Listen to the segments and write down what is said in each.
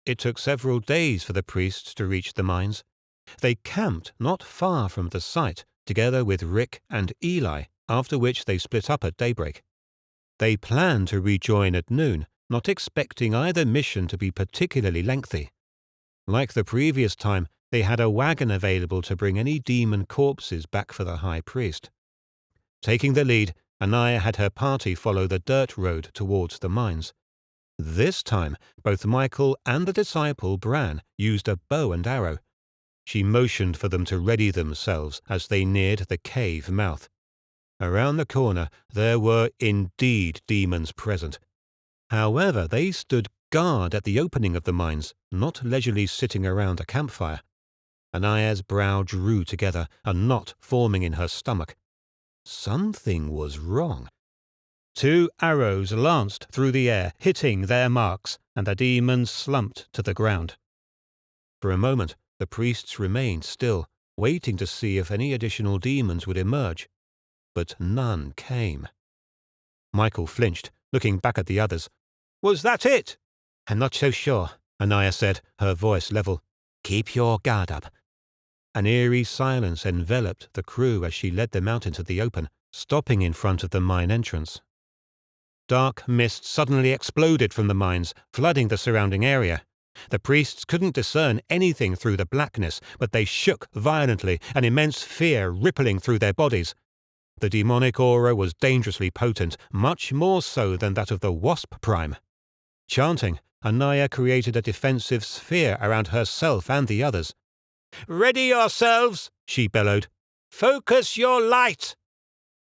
it took several days for the priests to reach the mines. They camped not far from the site, together with Rick and Eli, after which they split up at daybreak. They planned to rejoin at noon, not expecting either mission to be particularly lengthy. Like the previous time, they had a wagon available to bring any demon corpses back for the high priest. Taking the lead, Anaya had her party follow the dirt road towards the mines. This time, both Michael and the disciple Bran used a bow and arrow. She motioned for them to ready themselves as they neared the cave mouth. Around the corner there were indeed demons present. However, they stood guard at the opening of the mines, not leisurely sitting around a campfire. Anaya's brow drew together, a knot forming in her stomach. Something was wrong. 2 arrows lanced through the air, hitting their marks, and the demons slumped to the ground. For a moment, the priests remained still, waiting to see if any additional demons would emerge. But none came. Michael flinched, looking back at the others. "Was that it?" "I'm not so sure," Anaya said, her voice level. "Keep your guard up." An eerie silence enveloped the crew as she led them out into the open, stopping in front of the mine entrance. Dark mist suddenly exploded from the mines, flooding the surrounding area. The priests couldn't discern anything through the blackness, but they shook violently, an immense fear rippling through their bodies. The demonic aura was dangerously potent, much more so than that of the Wasp Prime. Chanting, Anaya created a defensive sphere around herself and the others. "Ready yourselves," she bellowed. "Focus your light."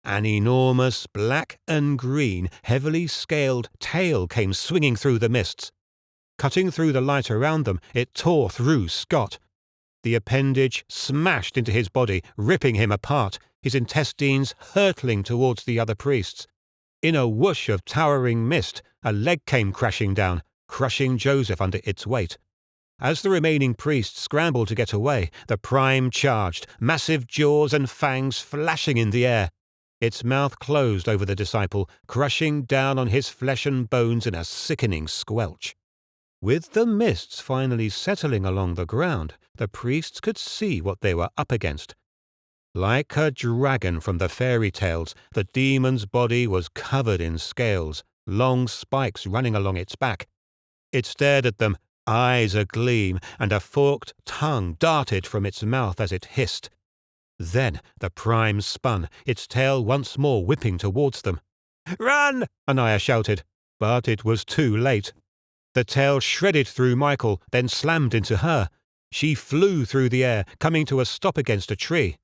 An enormous black and green, heavily scaled tail came swinging through the mists. Cutting through the light around them, it tore through Scott. The appendage smashed into his body, ripping him apart, his intestines hurtling towards the other priests. In a whoosh of towering mist, a leg came crashing down, crushing Joseph under its weight. As the remaining priests scrambled to get away, the Prime charged, massive jaws and fangs flashing in the air. Its mouth closed over the disciple, crushing down on his flesh and bones in a sickening squelch. With the mists finally settling along the ground, the priests could see what they were up against. Like a dragon from the fairy tales, the demon's body was covered in scales, long spikes running along its back. It stared at them, eyes agleam, and a forked tongue darted from its mouth as it hissed. Then the Prime spun, its tail once more whipping towards them. "Run!" Anaya shouted, but it was too late. The tail shredded through Michael, then slammed into her. She flew through the air, coming to a stop against a tree.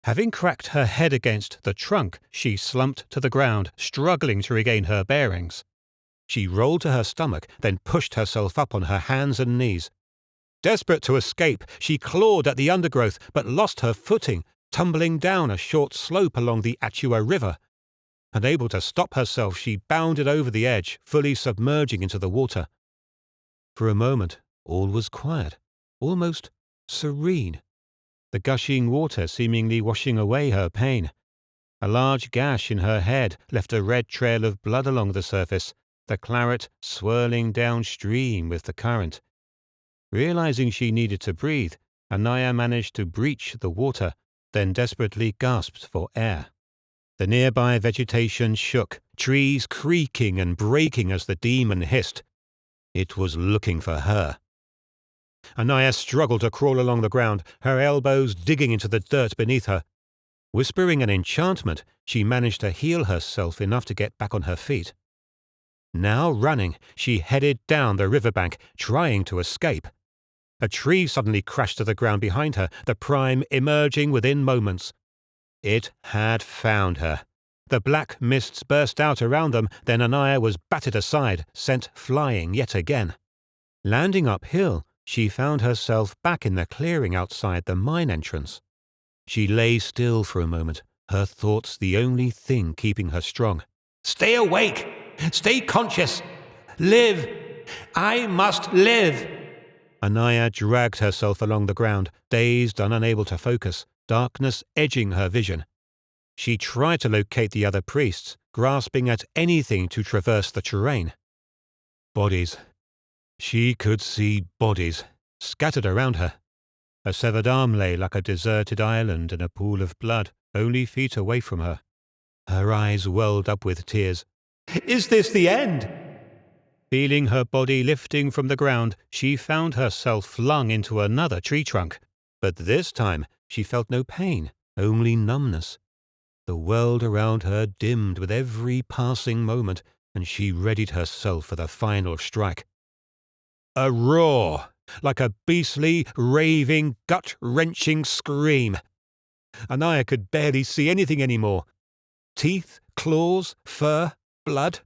Having cracked her head against the trunk, she slumped to the ground, struggling to regain her bearings. She rolled to her stomach, then pushed herself up on her hands and knees. Desperate to escape, she clawed at the undergrowth, but lost her footing, tumbling down a short slope along the Atua River. Unable to stop herself, she bounded over the edge, fully submerging into the water. For a moment, all was quiet, almost serene, the gushing water seemingly washing away her pain. A large gash in her head left a red trail of blood along the surface, the claret swirling downstream with the current. Realizing she needed to breathe, Anaya managed to breach the water, then desperately gasped for air. The nearby vegetation shook, trees creaking and breaking as the demon hissed. It was looking for her. Anaya struggled to crawl along the ground, her elbows digging into the dirt beneath her. Whispering an enchantment, she managed to heal herself enough to get back on her feet. Now running, she headed down the riverbank, trying to escape. A tree suddenly crashed to the ground behind her, the Prime emerging within moments. It had found her. The black mists burst out around them, then Anaya was batted aside, sent flying yet again. Landing uphill, she found herself back in the clearing outside the mine entrance. She lay still for a moment, her thoughts the only thing keeping her strong. "Stay awake! Stay conscious! Live! I must live!" Anaya dragged herself along the ground, dazed and unable to focus, darkness edging her vision. She tried to locate the other priests, grasping at anything to traverse the terrain. Bodies. She could see bodies scattered around her. A severed arm lay like a deserted island in a pool of blood, only feet away from her. Her eyes welled up with tears. "Is this the end?" Feeling her body lifting from the ground, she found herself flung into another tree trunk. But this time she felt no pain, only numbness. The world around her dimmed with every passing moment, and she readied herself for the final strike. A roar, like a beastly, raving, gut-wrenching scream. Anaya could barely see anything anymore. Teeth, claws, fur, blood.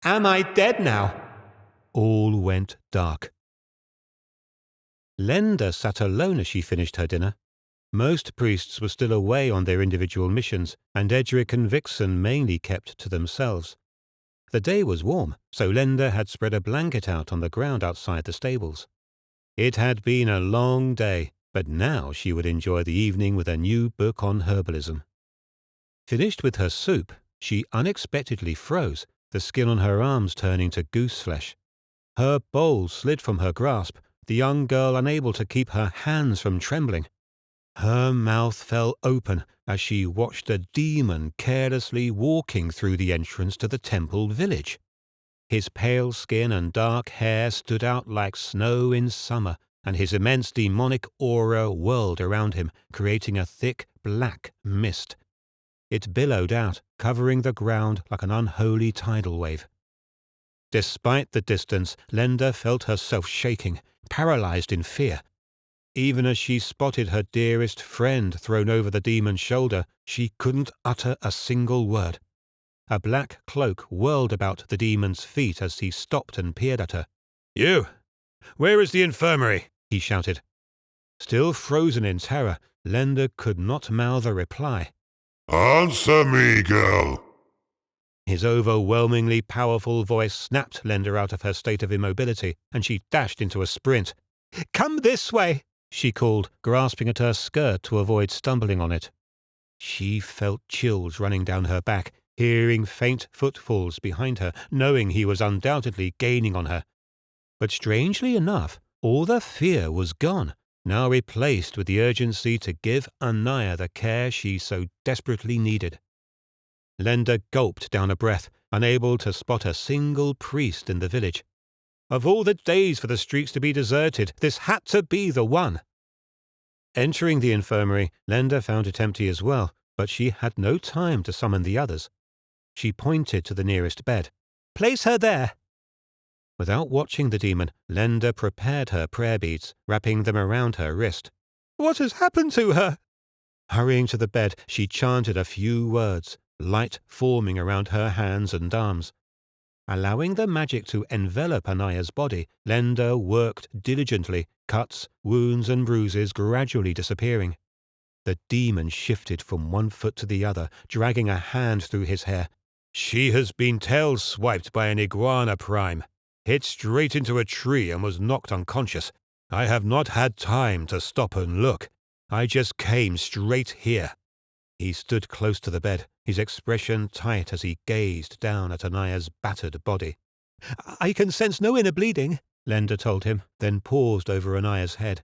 Am I dead now? All went dark. Lenda sat alone as she finished her dinner. Most priests were still away on their individual missions, and Edric and Vixen mainly kept to themselves. The day was warm, so Lenda had spread a blanket out on the ground outside the stables. It had been a long day, but now she would enjoy the evening with a new book on herbalism. Finished with her soup, she unexpectedly froze, the skin on her arms turning to goose flesh. Her bowl slid from her grasp, the young girl unable to keep her hands from trembling. Her mouth fell open as she watched a demon carelessly walking through the entrance to the temple village. His pale skin and dark hair stood out like snow in summer, and his immense demonic aura whirled around him, creating a thick, black mist. It billowed out, covering the ground like an unholy tidal wave. Despite the distance, Lenda felt herself shaking, paralyzed in fear. Even as she spotted her dearest friend thrown over the demon's shoulder, she couldn't utter a single word. A black cloak whirled about the demon's feet as he stopped and peered at her. "You! Where is the infirmary?" he shouted. Still frozen in terror, Lenda could not mouth a reply. "Answer me, girl!" His overwhelmingly powerful voice snapped Lenda out of her state of immobility, and she dashed into a sprint. "Come this way!" she called, grasping at her skirt to avoid stumbling on it. She felt chills running down her back, hearing faint footfalls behind her, knowing he was undoubtedly gaining on her. But strangely enough, all the fear was gone, now replaced with the urgency to give Anaya the care she so desperately needed. Lenda gulped down a breath, unable to spot a single priest in the village. Of all the days for the streets to be deserted, this had to be the one. Entering the infirmary, Lenda found it empty as well, but she had no time to summon the others. She pointed to the nearest bed. "Place her there." Without watching the demon, Lenda prepared her prayer beads, wrapping them around her wrist. "What has happened to her?" Hurrying to the bed, she chanted a few words, light forming around her hands and arms. Allowing the magic to envelop Anaya's body, Lenda worked diligently, cuts, wounds and bruises gradually disappearing. The demon shifted from one foot to the other, dragging a hand through his hair. "She has been tail-swiped by an iguana prime, hit straight into a tree and was knocked unconscious. I have not had time to stop and look. I just came straight here." He stood close to the bed, his expression tight as he gazed down at Anaya's battered body. "I can sense no inner bleeding," Lenda told him, then paused over Anaya's head.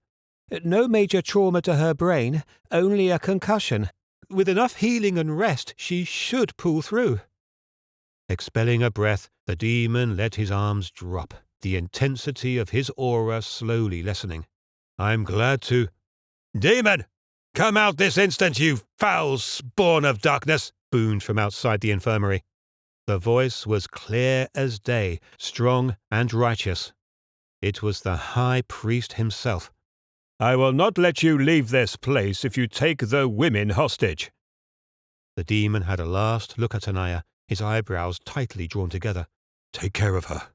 "No major trauma to her brain, only a concussion. With enough healing and rest, she should pull through." Expelling a breath, the demon let his arms drop, the intensity of his aura slowly lessening. "I'm glad to—" "Demon! Come out this instant, you foul spawn of darkness!" boomed from outside the infirmary. The voice was clear as day, strong and righteous. It was the high priest himself. "I will not let you leave this place if you take the women hostage." The demon had a last look at Anaya, his eyebrows tightly drawn together. "Take care of her."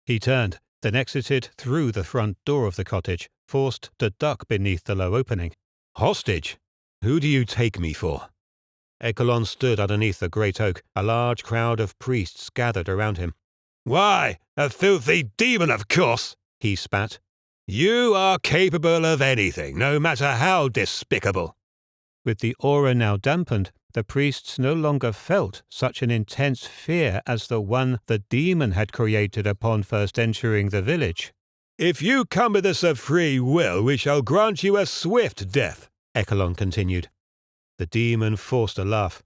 He turned, then exited through the front door of the cottage, forced to duck beneath the low opening. "Hostage? Who do you take me for?" Ekelon stood underneath the great oak, a large crowd of priests gathered around him. "Why, a filthy demon, of course!" he spat. "You are capable of anything, no matter how despicable." With the aura now dampened, the priests no longer felt such an intense fear as the one the demon had created upon first entering the village. If you come with us of free will, we shall grant you a swift death, Ekalon continued. The demon forced a laugh.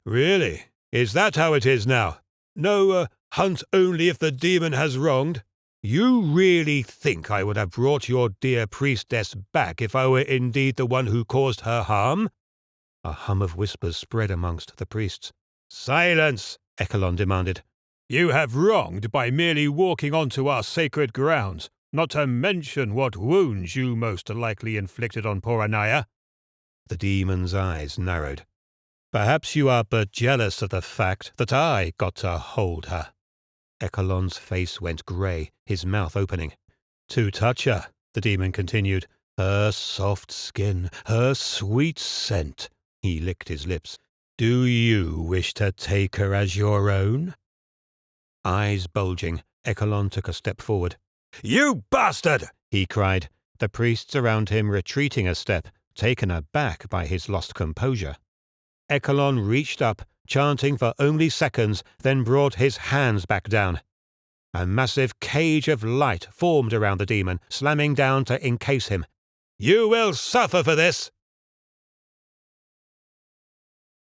Really? Is that how it is now? No, hunt only if the demon has wronged? You really think I would have brought your dear priestess back if I were indeed the one who caused her harm? A hum of whispers spread amongst the priests. Silence, Ekalon demanded. You have wronged by merely walking onto our sacred grounds, not to mention what wounds you most likely inflicted on poor Anaya. The demon's eyes narrowed. Perhaps you are but jealous of the fact that I got to hold her. Ekalon's face went grey, his mouth opening. To touch her, the demon continued. Her soft skin, her sweet scent. He licked his lips. Do you wish to take her as your own? Eyes bulging, Ekalon took a step forward. You bastard! He cried, the priests around him retreating a step, taken aback by his lost composure. Ekalon reached up, chanting for only seconds, then brought his hands back down. A massive cage of light formed around the demon, slamming down to encase him. You will suffer for this,